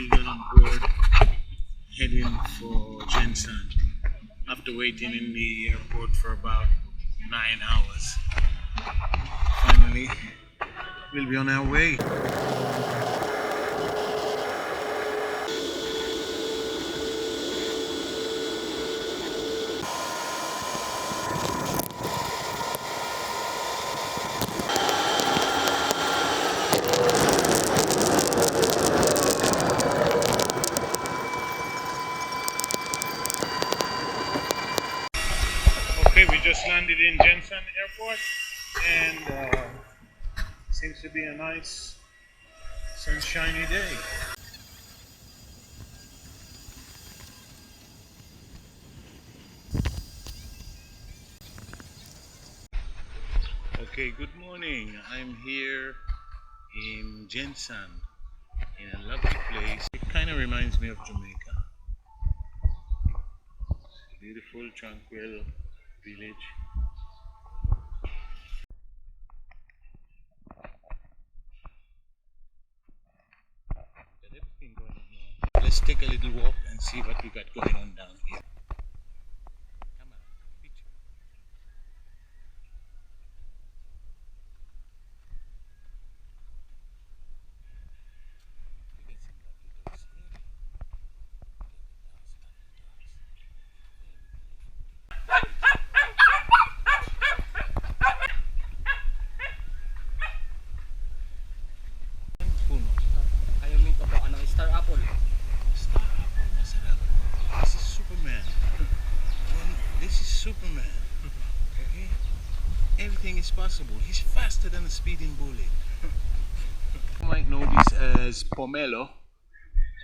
we got on board, heading for Jensen after waiting in the airport for about 9 hours. Finally, we'll be on our way. Okay, we just landed in Jensen Airport, and seems to be a nice sunshiny day. Okay, good morning. I'm here in Jensen, in a lovely place. It kind of reminds me of Jamaica. Beautiful, tranquil village. Got everything going on now. Let's take a little walk and see what we got going on down here. Come on, picture. We got some lovely dogs here. Star apple. Star apple, masarap. This is Superman. This is Superman. Okay? Everything is possible. He's faster than a speeding bullet. You might know this as pomelo.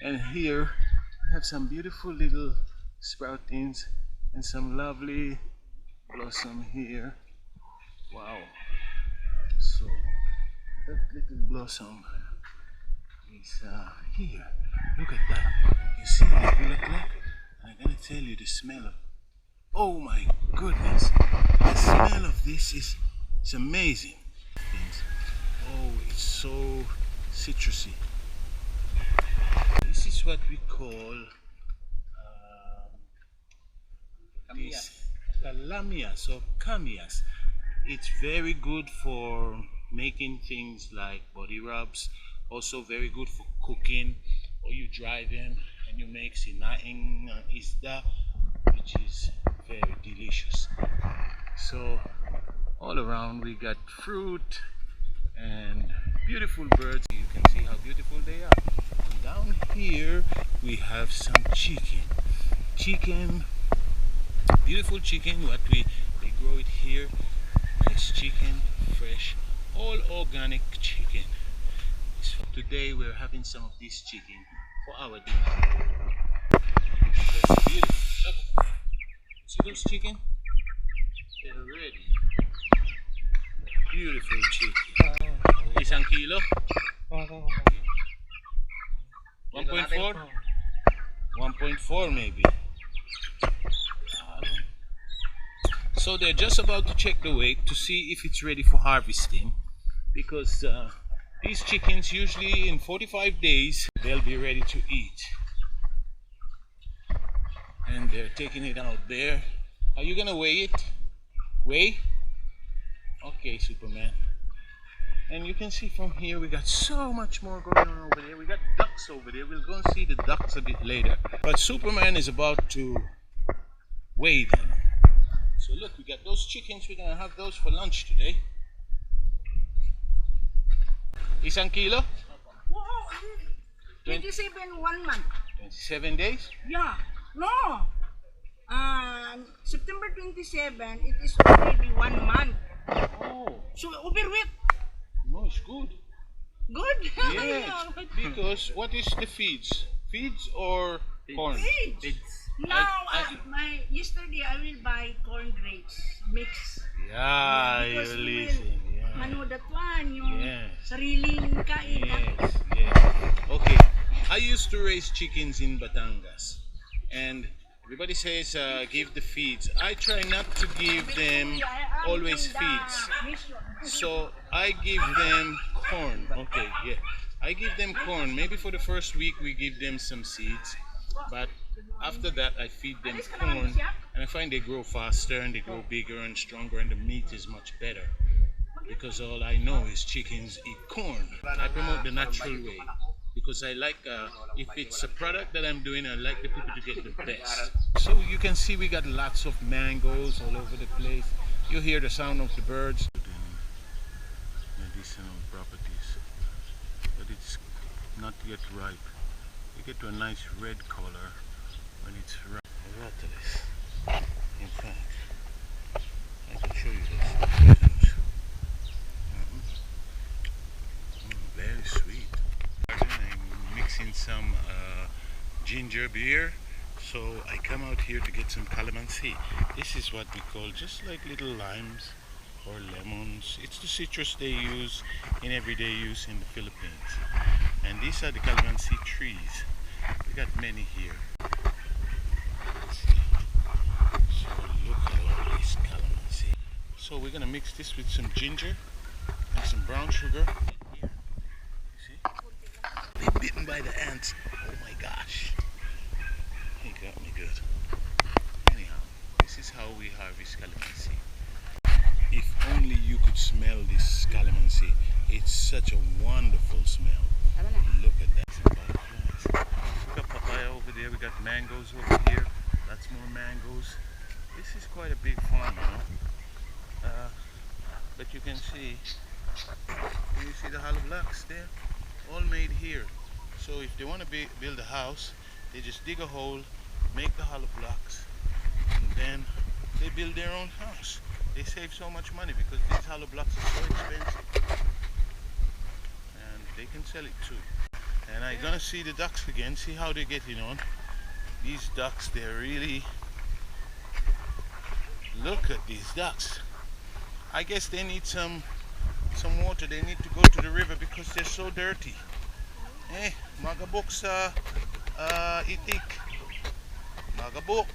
And here we have some beautiful little sproutings and some lovely blossom here. Wow. So that little blossom is here. Look at that. You see what it look like? And I'm gonna tell you the smell of. Oh my goodness! The smell of this is amazing. Oh, it's so citrusy. This is what we call this calamias or camias. It's very good for making things like body rubs. Also very good for cooking, or you driving and you make sinaing isda, which is very delicious. So all around we got fruit and beautiful birds. You can see how beautiful they are. And down here we have some chicken, beautiful chicken. They grow it here. Nice chicken, fresh, all organic chicken. So today we're having some of this chicken for our dinner. That's beautiful. Look, see those chicken? They're ready. Beautiful chicken. Isang kilo? 1.4? 1.4 maybe. So they're just about to check the weight to see if it's ready for harvesting, because these chickens usually in 45 days they'll be ready to eat. And they're taking it out there. Are you gonna weigh it? Weigh? Okay, Superman. And you can see from here we got so much more going on over there. We got ducks over there. We'll go and see the ducks a bit later. But Superman is about to weigh them. So look, we got those chickens. We're gonna have those for lunch today. Isang kilo? Wow, 27 1 month. 27 days? Yeah, no. September 27, it is already 1 month. Oh, So overweight. no, it's good. Good. Yes, because what is the feeds? Feeds or corn? Feeds. Now, yesterday I will buy corn grapes mix. Yeah, Because you're we listening. Yeah. Ano that one, yung Yes. sariling kain. Yes, yes. Okay, I used to raise chickens in Batangas, and everybody says give the feeds. I try not to give them always feeds, so I give them corn. Okay, yeah. I give them corn. Maybe for the first week we give them some seeds, but after that I feed them corn, and I find they grow faster and they grow bigger and stronger, and the meat is much better because all I know is chickens eat corn. I promote the natural way because I like, if it's a product that I'm doing, I like the people to get the best. So you can see we got lots of mangoes all over the place. You hear the sound of the birds. Medicinal properties, but it's not yet ripe. You get to a nice red color when it's ripe. In fact, I can show you this. Very sweet. I'm mixing some ginger beer, so I come out here to get some calamansi. This is what we call just like little limes or lemons. It's the citrus they use in everyday use in the Philippines. And these are the calamansi trees. We got many here. So look at all this calamansi. So we're gonna mix this with some ginger and some brown sugar. Here, you see? Been bitten by the ants. Oh my gosh. He got me good. Anyhow, this is how we harvest calamansi. If only you could smell this calamansi. It's such a wonderful smell. Look at that. We got papaya over there. We got mangoes over here. Lots more mangoes. This is quite a big farm, you know. But you can see the hollow blocks there? All made here. So if they want to build a house, they just dig a hole, make the hollow blocks, and then they build their own house. They save so much money because these hollow blocks are so expensive, and they can sell it too. And I'm gonna see the ducks again, see how they're getting on. These ducks, they're really, look at these ducks. I guess they need some water. They need to go to the river because they're so dirty. Eh, magabok sa itik. Magabok.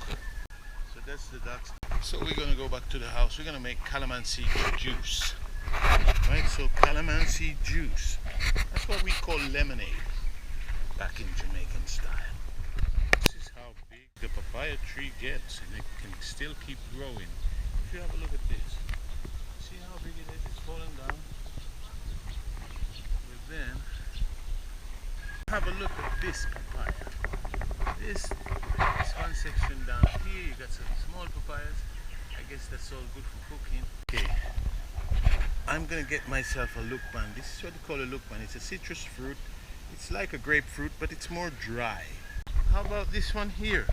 So that's the ducks. So we're gonna go back to the house. We're gonna make calamansi juice. Right, so calamansi juice. That's what we call lemonade back in Jamaican style. This is how big the papaya tree gets, and it can still keep growing. If you have a look at this, see how big it is? It's falling down. But then have a look at this papaya. This one section down here, you got some small papayas. I guess that's all good for cooking. Okay, I'm gonna get myself a lukban. This is what they call a lukban. It's a citrus fruit. It's like a grapefruit, but it's more dry. How about this one here?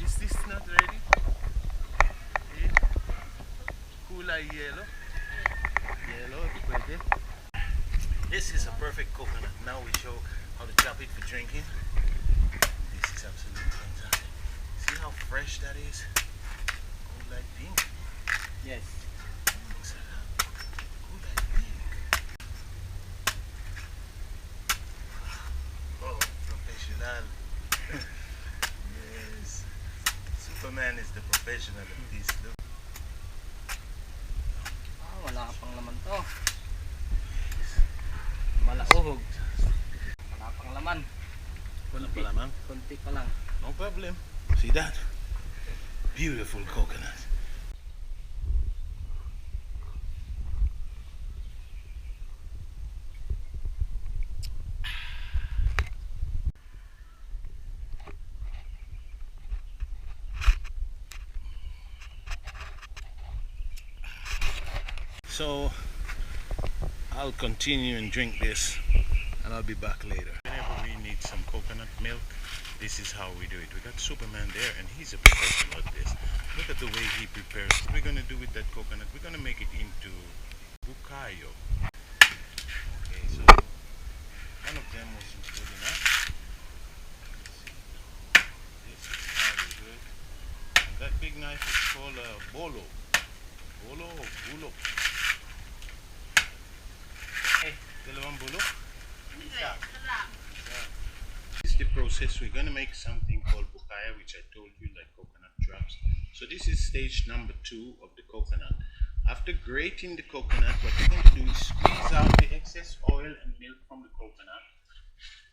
Is this not ready? Okay. Kulay yellow. Yellow, pwede. This is a perfect coconut. Now we show how to chop it for drinking. This is absolutely fantastic. See how fresh that is? Kulay pink. Yes. Kulay pink. Oh, professional. Yes. Superman is the professional of this. Look. Ah, wala pang laman to. Malauhog. Wala pang laman. Wala pa lamang? Konti pa lang. No problem. See that? Beautiful coconut. So I'll continue and drink this, and I'll be back later. Whenever we need some coconut milk, this is how we do it. We got Superman there, and he's a professional at this. Look at the way he prepares. What we're gonna do with that coconut, we're gonna make it into bukayo. Okay, so one of them wasn't good enough. This is how we do it. And that big knife is called a bolo. Bolo or bulo? Dalawang bulo? This is the process. We're going to make something called bukaya, which I told you, like coconut drops. So this is stage number 2 of the coconut. After grating the coconut, what you're going to do is squeeze out the excess oil and milk from the coconut.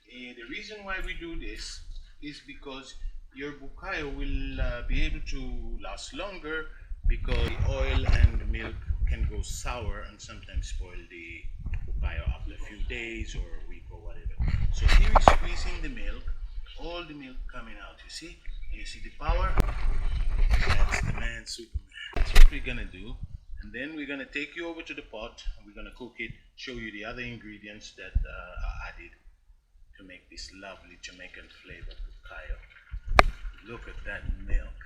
The reason why we do this is because your bukayo will be able to last longer, because the oil and the milk can go sour and sometimes spoil the bukayo after a few days or a week or whatever. So here we're squeezing the milk, all the milk coming out, you see? And you see the power? That's the man, Superman. That's what we're gonna do. And then we're gonna take you over to the pot and we're gonna cook it, show you the other ingredients that are added to make this lovely Jamaican flavor bukayo. Look at that milk.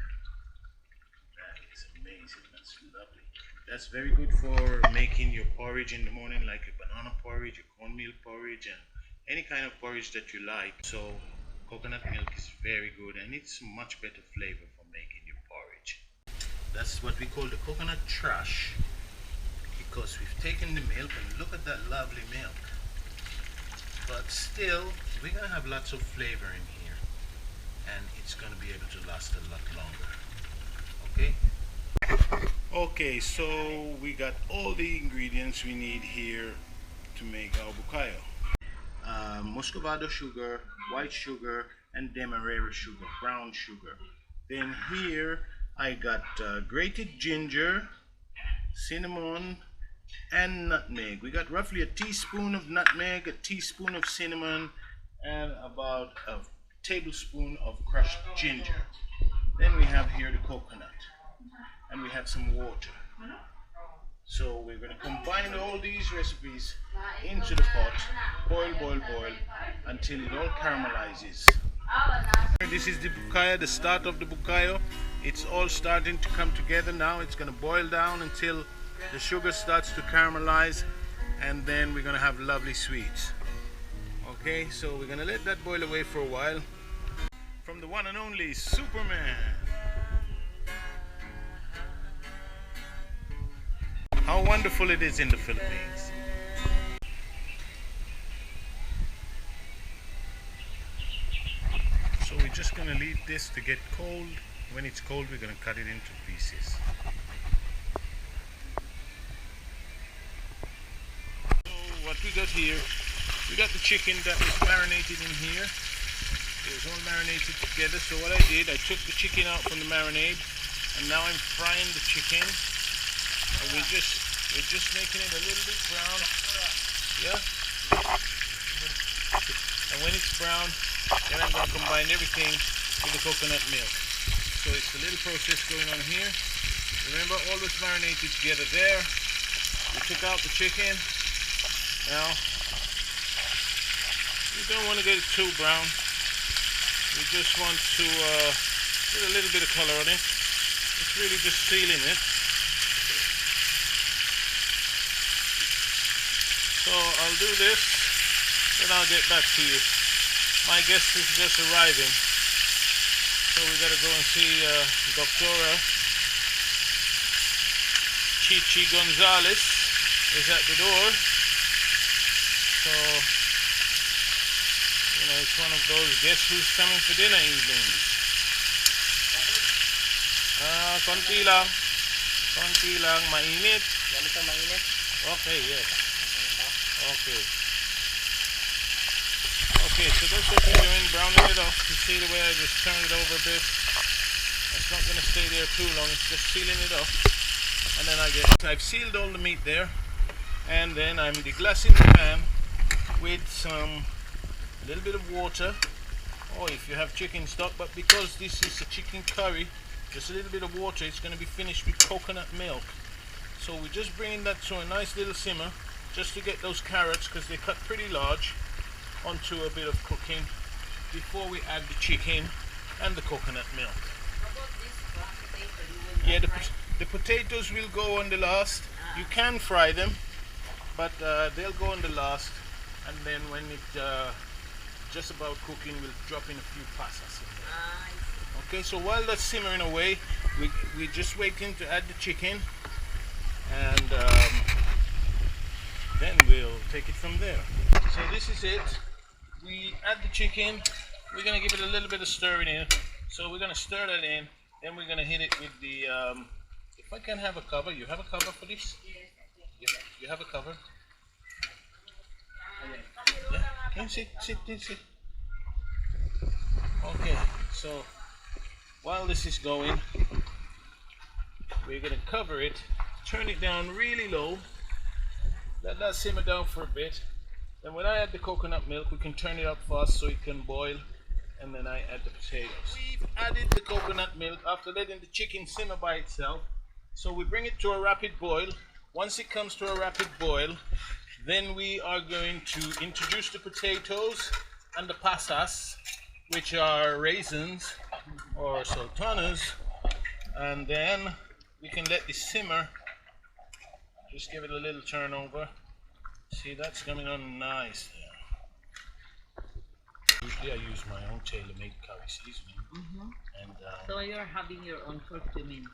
That is amazing. That's lovely. That's very good for making your porridge in the morning, like your banana porridge, your cornmeal porridge, and any kind of porridge that you like. So coconut milk is very good, and it's much better flavor for making your porridge. That's what we call the coconut trash, because we've taken the milk and look at that lovely milk. But still, we're gonna have lots of flavor in here, and it's gonna be able to last a lot longer. Okay? Okay, so we got all the ingredients we need here to make our bukayo. Muscovado sugar, white sugar, and demerara sugar, brown sugar. Then here I got grated ginger, cinnamon, and nutmeg. We got roughly a teaspoon of nutmeg, a teaspoon of cinnamon, and about a tablespoon of crushed ginger. Then we have here the coconut, and we have some water. So we're going to combine all these recipes into the pot, boil, boil, boil, until it all caramelizes. This is the bukayo, the start of the bukayo. It's all starting to come together now. It's going to boil down until the sugar starts to caramelize, and then we're going to have lovely sweets. Okay, so we're going to let that boil away for a while. From the one and only Superman. How wonderful it is in the Philippines. So we're just going to leave this to get cold. When it's cold, we're going to cut it into pieces. So what we got here, we got the chicken that was marinated in here. It was all marinated together. So what I did, I took the chicken out from the marinade, and now I'm frying the chicken. And we're just making it a little bit brown. Yeah. And when it's brown, then I'm going to combine everything with the coconut milk. So it's a little process going on here. Remember, all was marinated together there. We took out the chicken. Now, we don't want to get it too brown. We just want to put a little bit of color on it. It's really just sealing it. So I'll do this, then I'll get back to you. My guest is just arriving, so we gotta go and see Doctora Chichi Gonzalez is at the door. So, you know, it's one of those guests who's coming for dinner evenings. Konti lang, mainit. Ganito mainit. Okay, yes. Okay. Okay, so that's what we're doing, browning it off. You see the way I just turn it over a bit. It's not going to stay there too long, it's just sealing it off. And then I've sealed all the meat there. And then I'm deglassing the pan with some little bit of water. Or if you have chicken stock, but because this is a chicken curry, just a little bit of water, it's going to be finished with coconut milk. So we're just bringing that to a nice little simmer, just to get those carrots, because they cut pretty large, onto a bit of cooking before we add the chicken and the coconut milk. Yeah, the potatoes will go on the last. You can fry them, but they'll go on the last, and then when it just about cooking, we'll drop in a few pasas in there. Okay, so while that's simmering away, we're just waiting to add the chicken, and then we'll take it from there. So this is it. We add the chicken. We're gonna give it a little bit of stir in here. So we're gonna stir that in. Then we're gonna hit it with the If I can have a cover, you have a cover for this? You have a cover? Yeah, can you sit. Okay, so while this is going, we're gonna cover it, turn it down really low, let that simmer down for a bit. Then when I add the coconut milk, we can turn it up fast so it can boil, and then I add the potatoes. We've added the coconut milk after letting the chicken simmer by itself. So we bring it to a rapid boil. Once it comes to a rapid boil, then we are going to introduce the potatoes and the pasas, which are raisins or sultanas, and then we can let this simmer. Just give it a little turn over. See, that's coming on nice there. Usually I use my own tailor-made curry seasoning. And So you're having your own curcumin.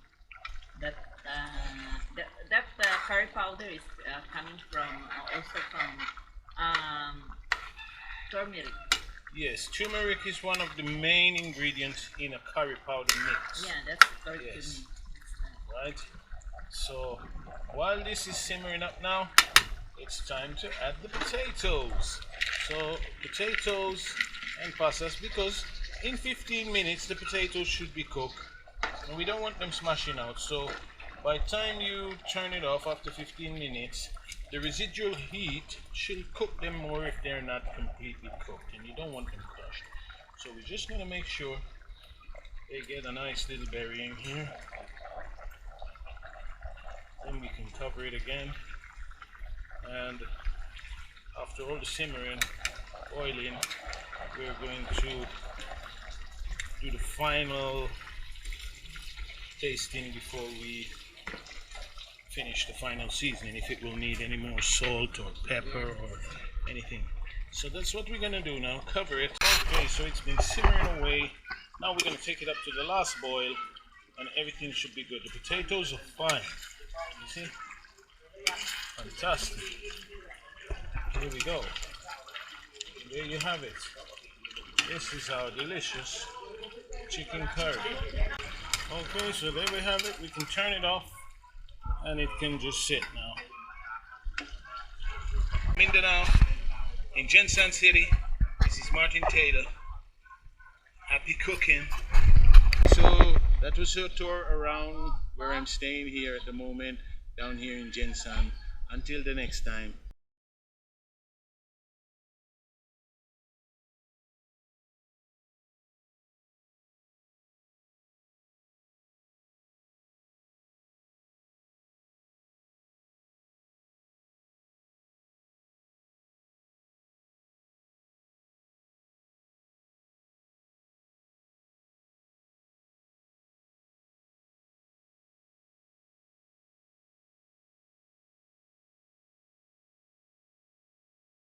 That curry powder is coming from also from turmeric. yes, turmeric is one of the main ingredients in a curry powder mix. Yeah, that's curcumin. Yes. Right? So while this is simmering up now, it's time to add the potatoes. So potatoes and pasas, because in 15 minutes the potatoes should be cooked, and we don't want them smashing out. So by the time you turn it off after 15 minutes, the residual heat should cook them more if they're not completely cooked, and you don't want them crushed. So we're just going to make sure they get a nice little berrying here. Then we can cover it again, and after all the simmering, oiling, we're going to do the final tasting before we finish the final seasoning, if it will need any more salt or pepper or anything. So that's what we're going to do now, cover it. Okay, so it's been simmering away. Now we're going to take it up to the last boil, and everything should be good. The potatoes are fine. You see? Fantastic. Here we go. There you have it. This is our delicious chicken curry. Okay, so there we have it. We can turn it off, and it can just sit now. Mindanao, in Jensen City. This is Martin Taylor. Happy cooking. So that was a tour around where I'm staying here at the moment, down here in Jensen. Until the next time,